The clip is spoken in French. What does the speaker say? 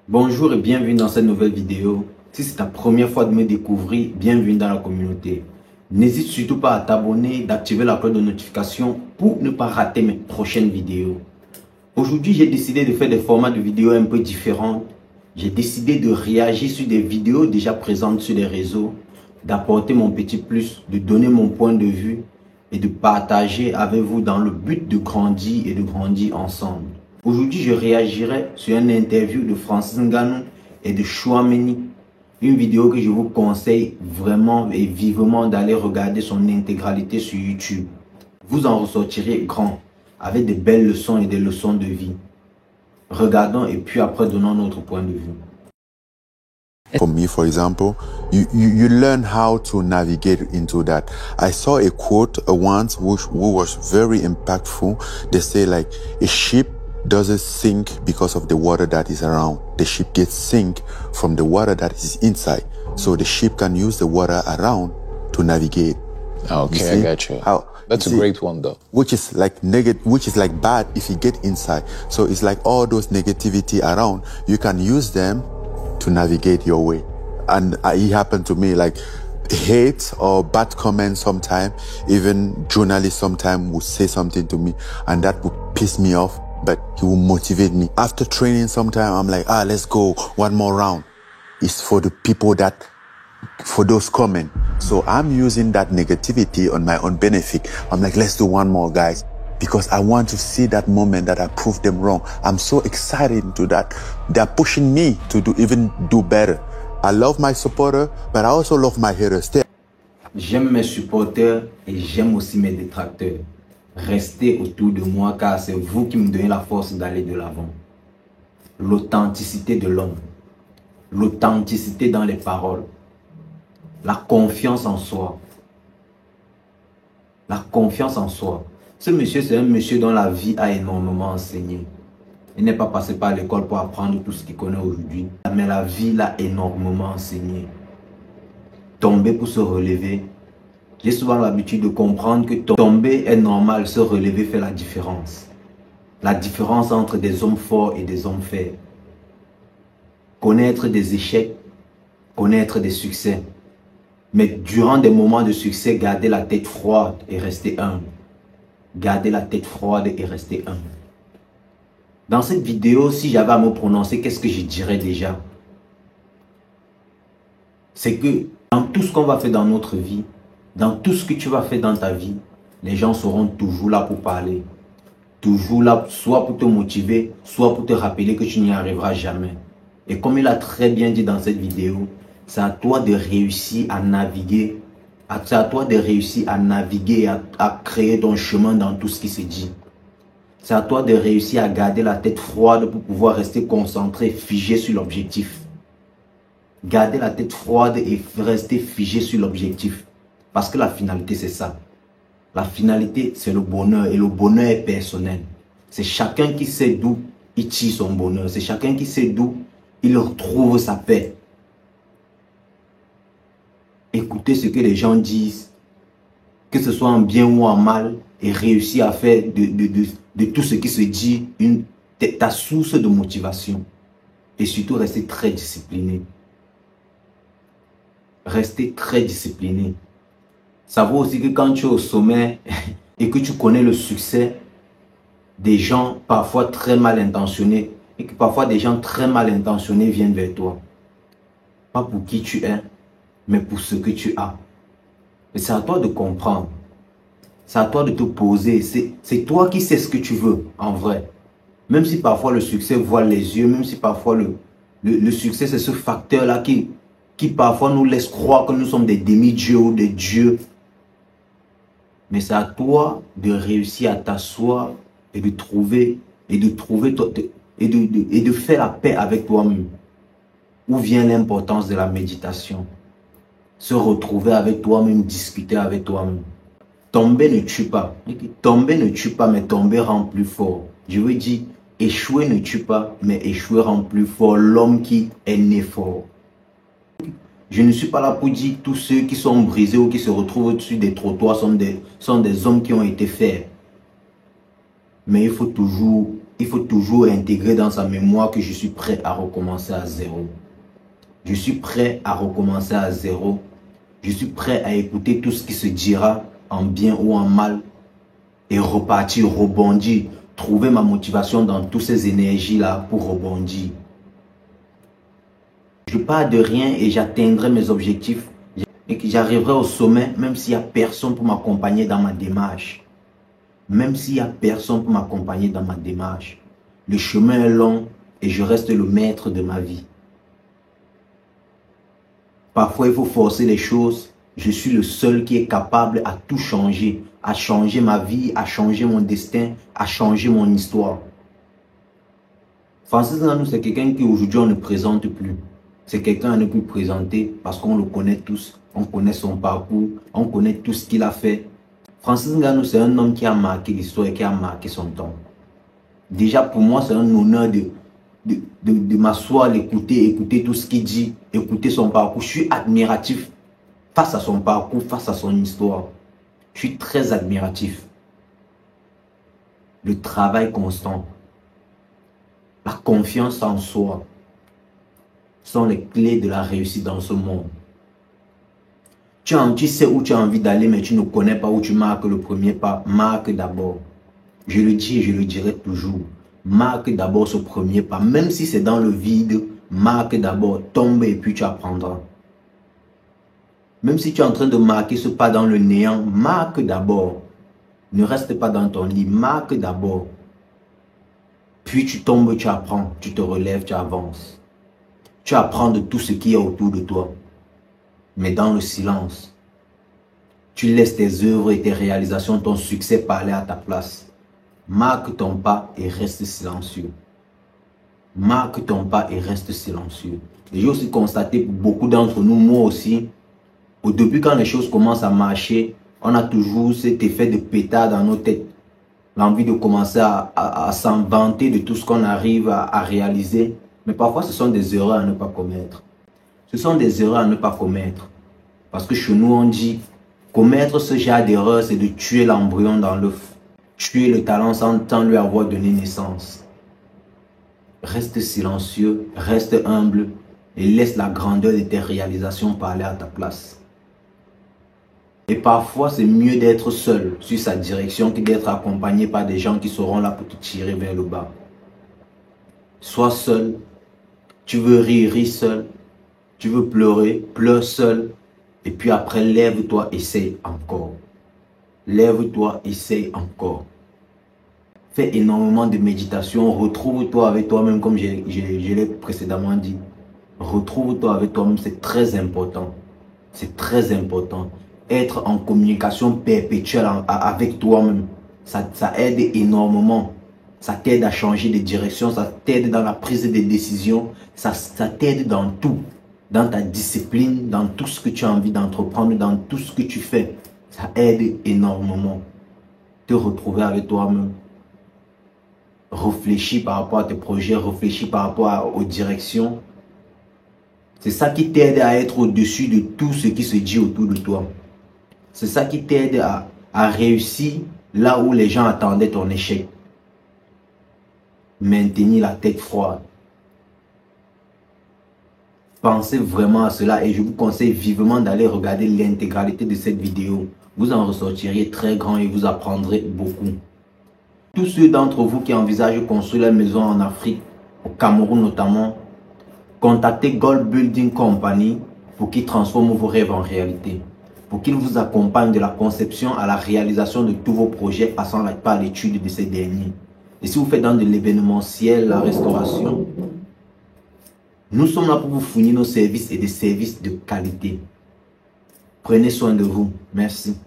Bonjour et bienvenue dans cette nouvelle vidéo. Si c'est ta première fois de me découvrir, bienvenue dans la communauté. N'hésite surtout pas à t'abonner, d'activer la cloche de notification pour ne pas rater mes prochaines vidéos. Aujourd'hui, j'ai décidé de faire des formats de vidéos un peu différents. J'ai décidé de réagir sur des vidéos déjà présentes sur les réseaux, d'apporter mon petit plus, de donner mon point de vue et de partager avec vous dans le but de grandir et de grandir ensemble. Aujourd'hui, je réagirai sur une interview de Francis Ngannou et de Chouameni. Une vidéo que je vous conseille vraiment et vivement d'aller regarder son intégralité sur YouTube. Vous en ressortirez grand, avec de belles leçons et des leçons de vie. Regardons et puis après donnons notre point de vue. For me, for example, you learn how to navigate into that. I saw a quote once which was very impactful. They say like, a ship doesn't sink because of the water that is around. The ship gets sink from the water that is inside. So the ship can use the water around to navigate. Okay, I got you. That's a great one though. Which is like which is like bad if you get inside. So it's like all those negativity around, you can use them to navigate your way. And it happened to me, like hate or bad comments sometimes, even journalists sometimes would say something to me and that would piss me off, but he will motivate me. After training sometime, I'm like, let's go one more round. It's for the people for those comments. So I'm using that negativity on my own benefit. I'm like, let's do one more, guys. Because I want to see that moment that I proved them wrong. I'm so excited into that. They're pushing me to even do better. I love my supporter, but I also love my haters. J'aime mes supporters et j'aime aussi mes détracteurs. Restez autour de moi car c'est vous qui me donnez la force d'aller de l'avant. L'authenticité de l'homme. L'authenticité dans les paroles. La confiance en soi. La confiance en soi. Ce monsieur, c'est un monsieur dont la vie a énormément enseigné. Il n'est pas passé par l'école pour apprendre tout ce qu'il connaît aujourd'hui. Mais la vie l'a énormément enseigné. Tomber pour se relever. J'ai souvent l'habitude de comprendre que tomber est normal, se relever fait la différence. La différence entre des hommes forts et des hommes faibles. Connaître des échecs, connaître des succès. Mais durant des moments de succès, garder la tête froide et rester humble. Garder la tête froide et rester humble. Dans cette vidéo, si j'avais à me prononcer, qu'est-ce que je dirais déjà? C'est que dans tout ce qu'on va faire dans notre vie, dans tout ce que tu vas faire dans ta vie, les gens seront toujours là pour parler. Toujours là, soit pour te motiver, soit pour te rappeler que tu n'y arriveras jamais. Et comme il a très bien dit dans cette vidéo, c'est à toi de réussir à naviguer. C'est à toi de réussir à naviguer, à créer ton chemin dans tout ce qui se dit. C'est à toi de réussir à garder la tête froide pour pouvoir rester concentré, figé sur l'objectif. Garder la tête froide et rester figé sur l'objectif. Parce que la finalité, c'est ça. La finalité, c'est le bonheur. Et le bonheur est personnel. C'est chacun qui sait d'où il tire son bonheur. C'est chacun qui sait d'où il retrouve sa paix. Écoutez ce que les gens disent, que ce soit en bien ou en mal, et réussir à faire de tout ce qui se dit ta source de motivation. Et surtout, rester très discipliné. Rester très discipliné. Ça vaut aussi que quand tu es au sommet et que tu connais le succès des gens parfois très mal intentionnés, et que parfois des gens très mal intentionnés viennent vers toi. Pas pour qui tu es, mais pour ce que tu as. Et c'est à toi de comprendre. C'est à toi de te poser. C'est toi qui sais ce que tu veux, en vrai. Même si parfois le succès voile les yeux, même si parfois le succès, c'est ce facteur-là qui parfois nous laisse croire que nous sommes des demi-dieux ou des dieux. Mais c'est à toi de réussir à t'asseoir et de trouver, et de faire la paix avec toi-même. Où vient l'importance de la méditation? Se retrouver avec toi-même, discuter avec toi-même. Tomber ne tue pas. Tomber ne tue pas, mais tomber rend plus fort. Je veux dire, échouer ne tue pas, mais échouer rend plus fort l'homme qui est né fort. Je ne suis pas là pour dire que tous ceux qui sont brisés ou qui se retrouvent au-dessus des trottoirs sont des hommes qui ont été faits. Mais il faut toujours il faut toujours intégrer dans sa mémoire que je suis prêt à recommencer à zéro. Je suis prêt à recommencer à zéro. Je suis prêt à écouter tout ce qui se dira en bien ou en mal et repartir, rebondir, trouver ma motivation dans toutes ces énergies-là pour rebondir. Je pars de rien et j'atteindrai mes objectifs et que j'arriverai au sommet même s'il n'y a personne pour m'accompagner dans ma démarche. Même s'il n'y a personne pour m'accompagner dans ma démarche. Le chemin est long et je reste le maître de ma vie. Parfois, il faut forcer les choses. Je suis le seul qui est capable à tout changer. À changer ma vie, à changer mon destin, à changer mon histoire. Francis Ngannou, c'est quelqu'un qui aujourd'hui on ne présente plus. C'est quelqu'un à ne plus présenter parce qu'on le connaît tous. On connaît son parcours, on connaît tout ce qu'il a fait. Francis Ngannou, c'est un homme qui a marqué l'histoire et qui a marqué son temps. Déjà, pour moi, c'est un honneur de m'asseoir, l'écouter, écouter tout ce qu'il dit, écouter son parcours. Je suis admiratif face à son parcours, face à son histoire. Je suis très admiratif. Le travail constant, la confiance en soi sont les clés de la réussite dans ce monde. Tu sais où tu as envie d'aller, mais tu ne connais pas où tu marques le premier pas. Marque d'abord. Je le dis et je le dirai toujours. Marque d'abord ce premier pas. Même si c'est dans le vide, marque d'abord. Tombe et puis tu apprendras. Même si tu es en train de marquer ce pas dans le néant, marque d'abord. Ne reste pas dans ton lit. Marque d'abord. Puis tu tombes, tu apprends. Tu te relèves, tu avances. Tu apprends de tout ce qui est autour de toi. Mais dans le silence, tu laisses tes œuvres et tes réalisations, ton succès parler à ta place. Marque ton pas et reste silencieux. Marque ton pas et reste silencieux. Et j'ai aussi constaté pour beaucoup d'entre nous, moi aussi, au début quand les choses commencent à marcher, on a toujours cet effet de pétard dans nos têtes. L'envie de commencer à s'en vanter de tout ce qu'on arrive à réaliser. Mais parfois ce sont des erreurs à ne pas commettre. Ce sont des erreurs à ne pas commettre. Parce que chez nous, on dit, commettre ce genre d'erreur, c'est de tuer l'embryon dans l'œuf. Tuer le talent sans lui avoir donné naissance. Reste silencieux, reste humble et laisse la grandeur de tes réalisations parler à ta place. Et parfois, c'est mieux d'être seul sur sa direction que d'être accompagné par des gens qui seront là pour te tirer vers le bas. Sois seul. Tu veux rire, ris seul. Tu veux pleurer, pleure seul. Et puis après, lève-toi, essaye encore. Lève-toi, essaye encore. Fais énormément de méditation. Retrouve-toi avec toi-même, comme je l'ai précédemment dit. Retrouve-toi avec toi-même, c'est très important. C'est très important. Être en communication perpétuelle avec toi-même, ça aide énormément. Ça t'aide à changer de direction, ça t'aide dans la prise de décision, ça t'aide dans tout. Dans ta discipline, dans tout ce que tu as envie d'entreprendre, dans tout ce que tu fais. Ça aide énormément. Te retrouver avec toi-même. Réfléchis par rapport à tes projets, réfléchis par rapport aux directions. C'est ça qui t'aide à être au-dessus de tout ce qui se dit autour de toi. C'est ça qui t'aide à réussir là où les gens attendaient ton échec. Maintenir la tête froide. Pensez vraiment à cela et je vous conseille vivement d'aller regarder l'intégralité de cette vidéo. Vous en ressortiriez très grand et vous apprendrez beaucoup. Tous ceux d'entre vous qui envisagent de construire la maison en Afrique, au Cameroun notamment, contactez Gold Building Company pour qu'ils transforment vos rêves en réalité. Pour qu'ils vous accompagnent de la conception à la réalisation de tous vos projets passant par l'étude de ces derniers. Et si vous faites dans de l'événementiel, la restauration, nous sommes là pour vous fournir nos services et des services de qualité. Prenez soin de vous. Merci.